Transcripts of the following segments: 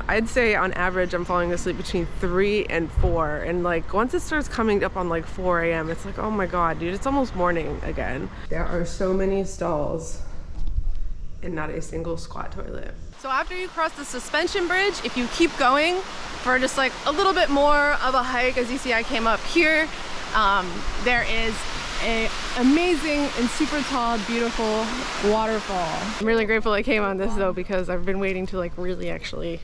I'd say on average I'm falling asleep between 3 and 4, and like once it starts coming up on like 4 a.m. it's like, oh my god, dude, it's almost morning again. There are so many stalls and not a single squat toilet. So after you cross the suspension bridge, if you keep going for just like a little bit more of a hike, as you see I came up here, there is an amazing and super tall, beautiful waterfall. I'm really grateful I came on this though, because I've been waiting to like really actually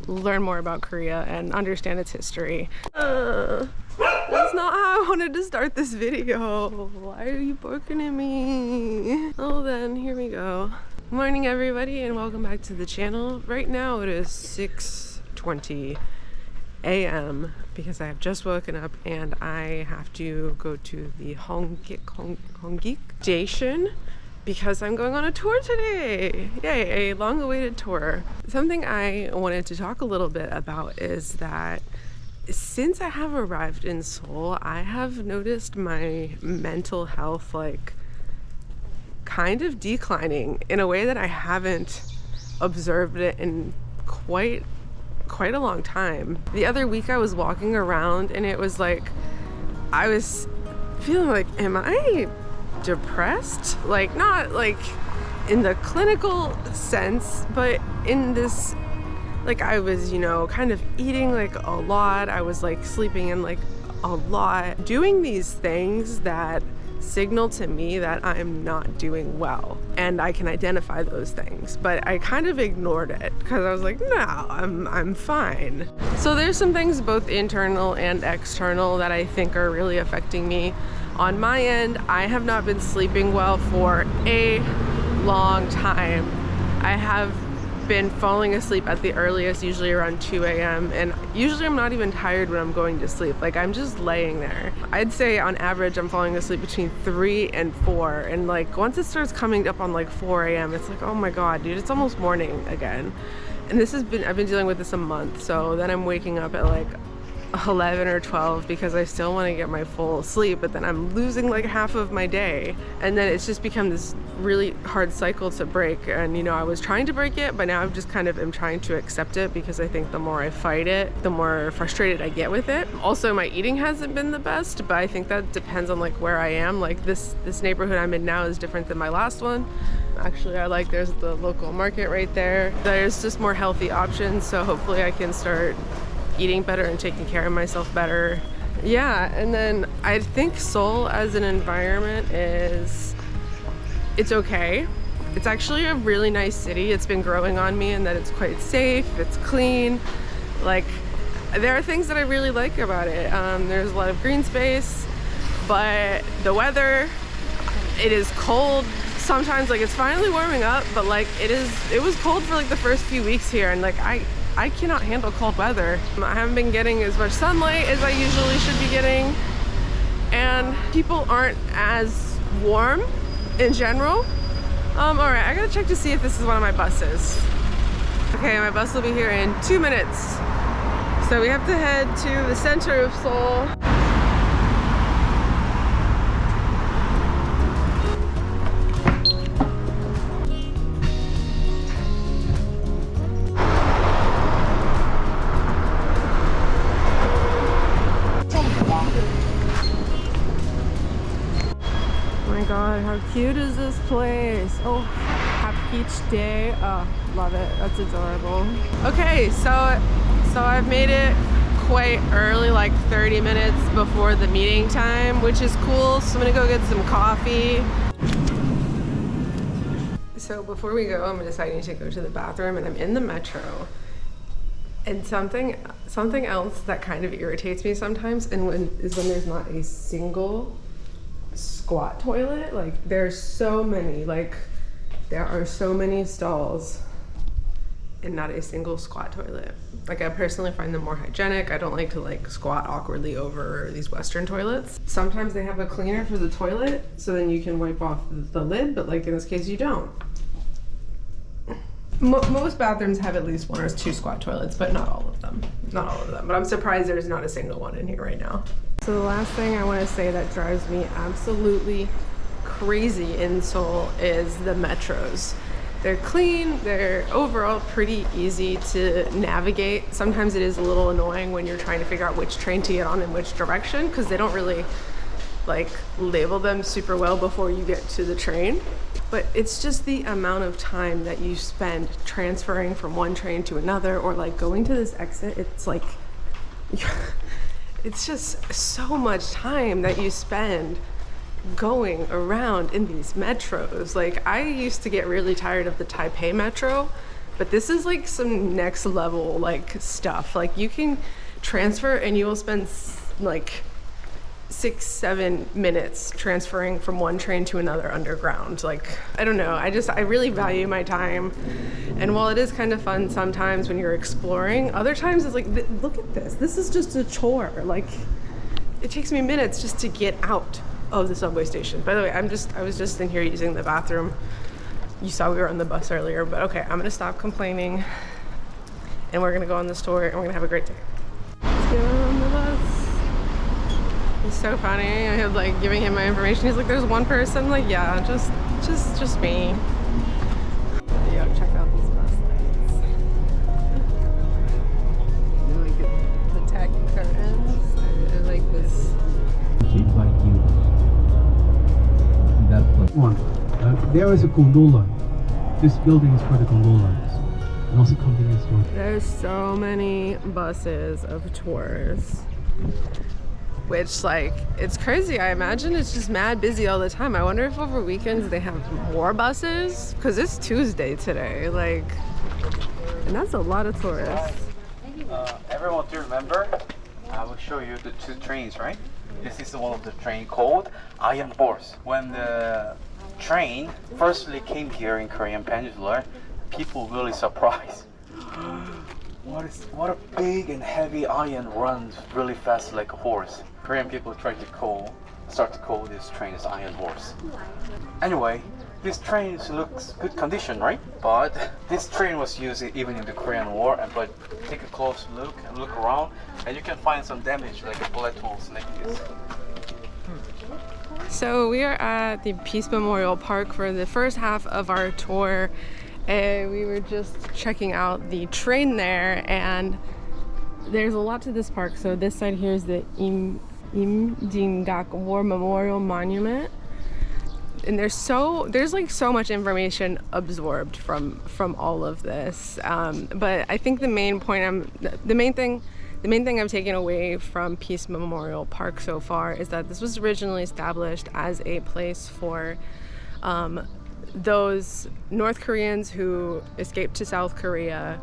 learn more about Korea and understand its history. That's not how I wanted to start this video. Why are you barking at me? Oh, then here we go. Morning everybody, and welcome back to the channel. Right now it is 6:20 a.m. because I have just woken up and I have to go to the Imjingak station because I'm going on a tour today. Yay, a long-awaited tour. Something I wanted to talk a little bit about is that since I have arrived in Seoul, I have noticed my mental health like kind of declining in a way that I haven't observed it in quite a long time. The other week I was walking around and it was like I was feeling like, am I depressed? Like, not like in the clinical sense, but in this, like I was, you know, kind of eating like a lot. I was like sleeping in like a lot, doing these things that signal to me that I'm not doing well, and I can identify those things, but I kind of ignored it because I was like, no, I'm fine. So there's some things both internal and external that I think are really affecting me. On my end, I have not been sleeping well for a long time. I have been falling asleep at the earliest, usually around 2 a.m. and usually I'm not even tired when I'm going to sleep. Like, I'm just laying there. I'd say on average I'm falling asleep between 3 and 4, and like once it starts coming up on like 4 a.m. it's like, oh my god, dude, it's almost morning again. And I've been dealing with this a month, so then I'm waking up at like 11 or 12 because I still want to get my full sleep, but then I'm losing like half of my day, and then it's just become this really hard cycle to break. And you know, I was trying to break it, but now I'm just kind of am trying to accept it, because I think the more I fight it, the more frustrated I get with it. Also, my eating hasn't been the best, but I think that depends on like where I am. Like this neighborhood I'm in now is different than my last one. Actually, there's the local market right there. There's just more healthy options, so hopefully I can start eating better and taking care of myself better. Yeah, and then I think Seoul as an environment it's okay. It's actually a really nice city. It's been growing on me in that it's quite safe, it's clean. Like, there are things that I really like about it. There's a lot of green space, but the weather, it is cold sometimes. Like, it's finally warming up, but like it was cold for like the first few weeks here, and like I cannot handle cold weather. I haven't been getting as much sunlight as I usually should be getting, and people aren't as warm in general. All right, I gotta check to see if this is one of my buses. Okay, my bus will be here in 2 minutes. So we have to head to the center of Seoul. God, how cute is this place? Oh, happy peach day. Oh, love it. That's adorable. Okay, so I've made it quite early, like 30 minutes before the meeting time, which is cool. So I'm gonna go get some coffee. So before we go, I'm deciding to go to the bathroom, and I'm in the metro. And something else that kind of irritates me sometimes is when there's not a single squat toilet. Like, there are so many stalls and not a single squat toilet. Like, I personally find them more hygienic. I don't like to like squat awkwardly over these Western toilets. Sometimes they have a cleaner for the toilet, so then you can wipe off the lid, but like in this case you don't. Most bathrooms have at least 1 or 2 squat toilets, but not all of them. Not all of them, but I'm surprised there's not a single one in here right now. So the last thing I want to say that drives me absolutely crazy in Seoul is the metros. They're clean, they're overall pretty easy to navigate. Sometimes it is a little annoying when you're trying to figure out which train to get on in which direction, because they don't really like label them super well before you get to the train. But it's just the amount of time that you spend transferring from one train to another, or like going to this exit. It's like it's just so much time that you spend going around in these metros. Like, I used to get really tired of the Taipei metro, but this is like some next level like stuff. Like, you can transfer and you will spend like 6-7 minutes transferring from one train to another underground. Like, I don't know, I really value my time. And while it is kind of fun sometimes when you're exploring, other times it's like, look at this is just a chore. Like, it takes me minutes just to get out of the subway station. By the way, I was just in here using the bathroom. You saw we were on the bus earlier, but okay, I'm gonna stop complaining and we're gonna go on this tour and we're gonna have a great day. Let's get on the bus. It's so funny. I had like giving him my information. He's like, there's one person. I'm like, yeah, just me. Yo, check out these bus lights. You like the tech curtains. I like this. Like you. That one. There is a gondola. This building is for the gondolas, and also convenience store. There's so many buses of tours, which, like, it's crazy. I imagine it's just mad busy all the time. I wonder if over weekends they have more buses, because it's Tuesday today, like, and that's a lot of tourists. Everyone, do you remember? I will show you the two trains, right? This is one of the train called Iron Horse. When the train firstly came here in Korean Peninsula, people really surprised. What a big and heavy iron runs really fast like a horse. Korean people start to call this train as Iron Horse. Anyway, this train looks good condition, right? But this train was used even in the Korean War. But take a close look and look around, and you can find some damage like bullet holes like this. So we are at the Peace Memorial Park for the first half of our tour, and we were just checking out the train there, and there's a lot to this park. So this side here is the Imjingak War Memorial Monument, and there's like so much information absorbed from all of this. But I think the main thing I'm taking away from Peace Memorial Park so far is that this was originally established as a place for those North Koreans who escaped to South Korea,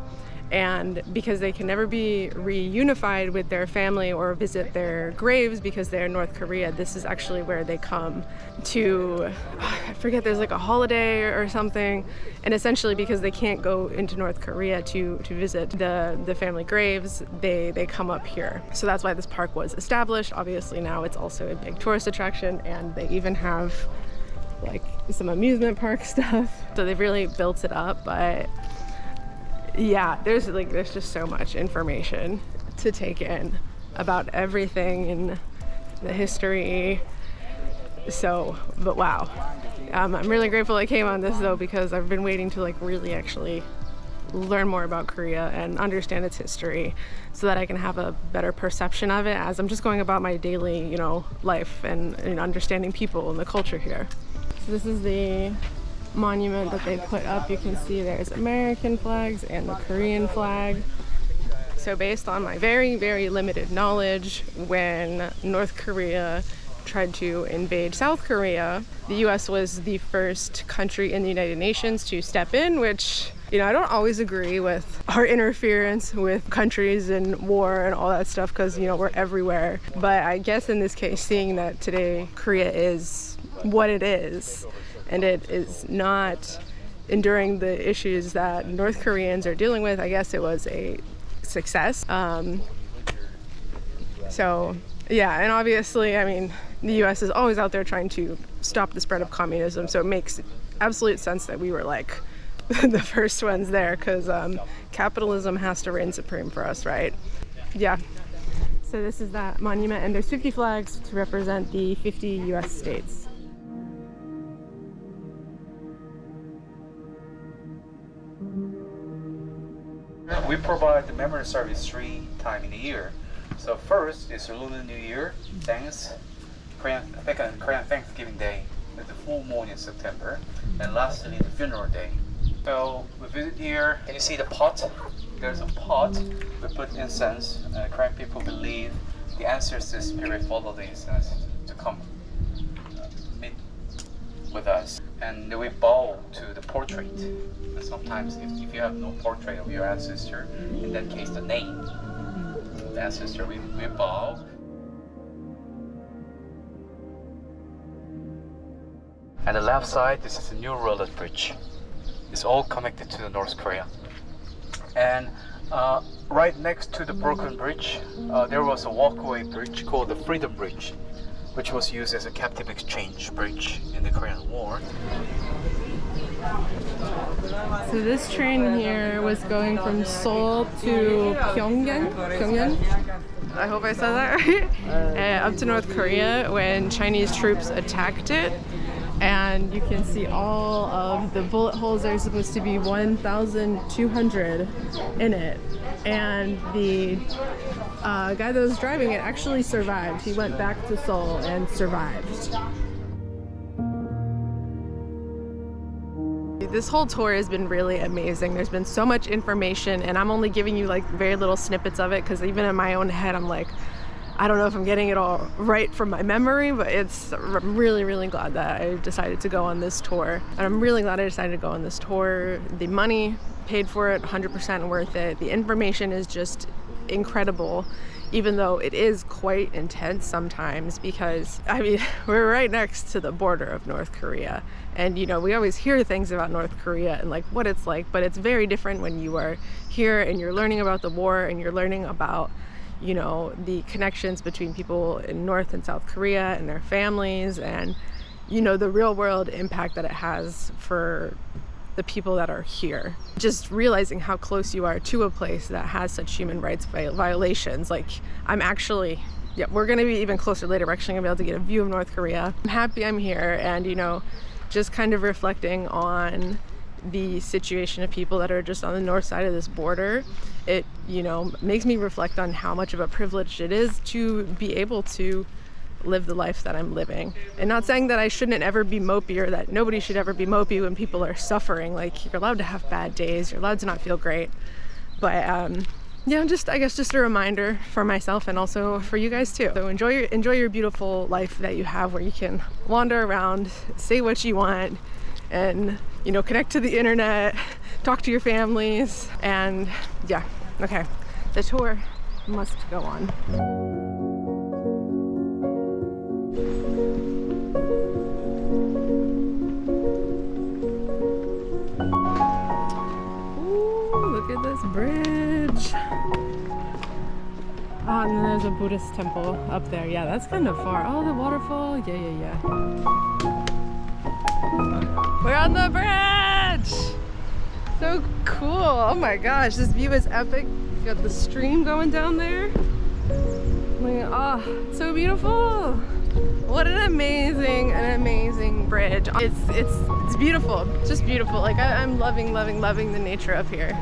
and because they can never be reunified with their family or visit their graves because they're in North Korea, this is actually where they come to, I forget, there's like a holiday or something, and essentially because they can't go into North Korea to visit the family graves, they come up here. So that's why this park was established. Obviously now it's also a big tourist attraction, and they even have like some amusement park stuff. So they've really built it up. But yeah, there's just so much information to take in about everything in the history. So, but wow, I'm really grateful I came on this though, because I've been waiting to like really actually learn more about Korea and understand its history, so that I can have a better perception of it as I'm just going about my daily, life and understanding people and the culture here. So this is the monument that they put up. You can see there's American flags and the Korean flag. So based on my very, very limited knowledge, when North Korea tried to invade South Korea, the US was the first country in the United Nations to step in, which, I don't always agree with our interference with countries and war and all that stuff, because, we're everywhere. But I guess in this case, seeing that today Korea is what it is, and it is not enduring the issues that North Koreans are dealing with, I guess it was a success. So yeah, and obviously, the US is always out there trying to stop the spread of communism, so it makes absolute sense that we were like the first ones there, because capitalism has to reign supreme for us, right? Yeah. So this is that monument, and there's 50 flags to represent the 50 US states. we provide the memory service 3 times in a year. So first is Lunar New Year, thanks, second Korean Thanksgiving Day, with the full moon in September, and lastly the funeral day. So we visit here. Can you see the pot? There's a pot. We put incense. Korean people believe the ancestor spirit follow the incense to come meet with us, and we bow to the portrait. And sometimes, if you have no portrait of your ancestor, in that case, the name of the ancestor, we bow. And the left side, this is a new roller bridge. It's all connected to the North Korea. And right next to the broken bridge, there was a walkway bridge called the Freedom Bridge, which was used as a captive exchange bridge in the Korean War. So this train here was going from Seoul to Pyongyang? I hope I said that right. Up to North Korea when Chinese troops attacked it. And you can see all of the bullet holes. There's supposed to be 1,200 in it. And the guy that was driving it actually survived. He went back to Seoul and survived. This whole tour has been really amazing. There's been so much information, and I'm only giving you like very little snippets of it because even in my own head I'm like, I don't know if I'm getting it all right from my memory, but I'm really, really glad that I decided to go on this tour. And I'm really glad I decided to go on this tour. The money paid for it, 100% worth it. The information is just incredible, even though it is quite intense sometimes because, I mean, we're right next to the border of North Korea. And, you know, we always hear things about North Korea and like what it's like, but it's very different when you are here and you're learning about the war and you're learning about, you know, the connections between people in North and South Korea and their families and, you know, the real world impact that it has for the people that are here. Just realizing how close you are to a place that has such human rights violations. Like, I'm actually, yeah, we're gonna be even closer later. We're actually gonna be able to get a view of North Korea. I'm happy I'm here and, you know, just kind of reflecting on the situation of people that are just on the north side of this border. It, you know, makes me reflect on how much of a privilege it is to be able to live the life that I'm living. And not saying that I shouldn't ever be mopey or that nobody should ever be mopey when people are suffering. Like, you're allowed to have bad days, you're allowed to not feel great. But yeah, just, I guess, just a reminder for myself and also for you guys too. So enjoy your beautiful life that you have where you can wander around, say what you want, and, you know, connect to the internet, talk to your families, and yeah, okay, the tour must go on. Ooh, look at this bridge. Oh, and then there's a Buddhist temple up there. Yeah, that's kind of far. Oh, the waterfall. Yeah. We're on the bridge! So cool. Oh my gosh, this view is epic. You got the stream going down there. Oh, it's so beautiful. What an amazing bridge. It's beautiful, just beautiful. Like, I'm loving the nature up here.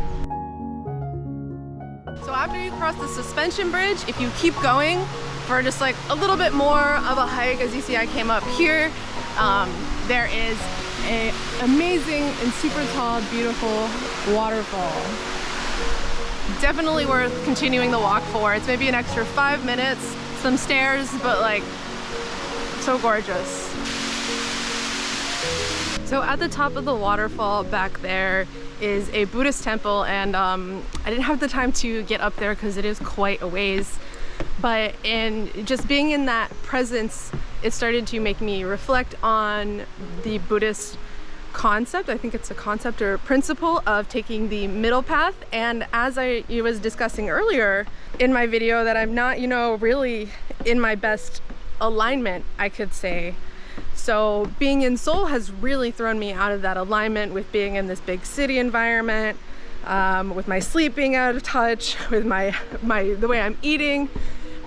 So after you cross the suspension bridge, if you keep going for just like a little bit more of a hike, as you see I came up here, there is an amazing and super tall, beautiful waterfall. Definitely worth continuing the walk for. It's maybe an extra 5 minutes, some stairs, but like, so gorgeous. So at the top of the waterfall back there is a Buddhist temple, and I didn't have the time to get up there because it is quite a ways. But in just being in that presence, it started to make me reflect on the Buddhist concept. I think it's a concept or principle of taking the middle path. And as I was discussing earlier in my video, that I'm not, you know, really in my best alignment, I could say. So being in Seoul has really thrown me out of that alignment with being in this big city environment, with my sleep being out of touch, with the way I'm eating.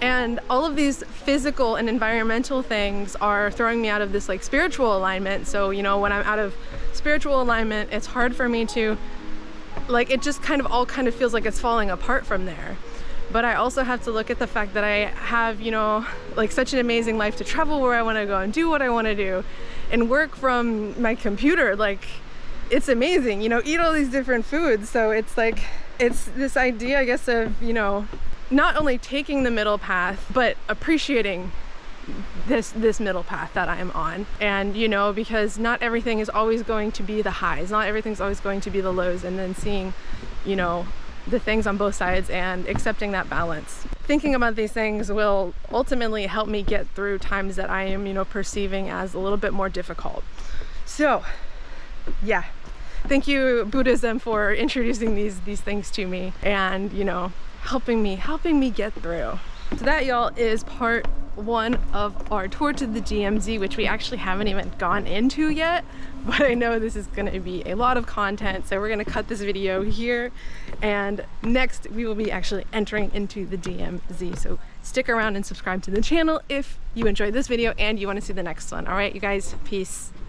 And all of these physical and environmental things are throwing me out of this like spiritual alignment. So, you know, when I'm out of spiritual alignment, it's hard for me to like it just kind of all kind of feels like it's falling apart from there. But I also have to look at the fact that I have, you know, like such an amazing life to travel where I want to go and do what I want to do and work from my computer. Like, it's amazing, you know, eat all these different foods. So it's like, it's this idea, I guess, of, you know, not only taking the middle path, but appreciating this middle path that I'm on. And, you know, because not everything is always going to be the highs, not everything's always going to be the lows, and then seeing, you know, the things on both sides and accepting that balance. Thinking about these things will ultimately help me get through times that I am, you know, perceiving as a little bit more difficult. So yeah, thank you, Buddhism, for introducing these things to me and, you know, helping me get through. So that, y'all, is part 1 of our tour to the DMZ, which we actually haven't even gone into yet, but I know this is going to be a lot of content, so we're going to cut this video here, and next we will be actually entering into the DMZ. So stick around and subscribe to the channel if you enjoyed this video and you want to see the next one. All right, you guys, peace.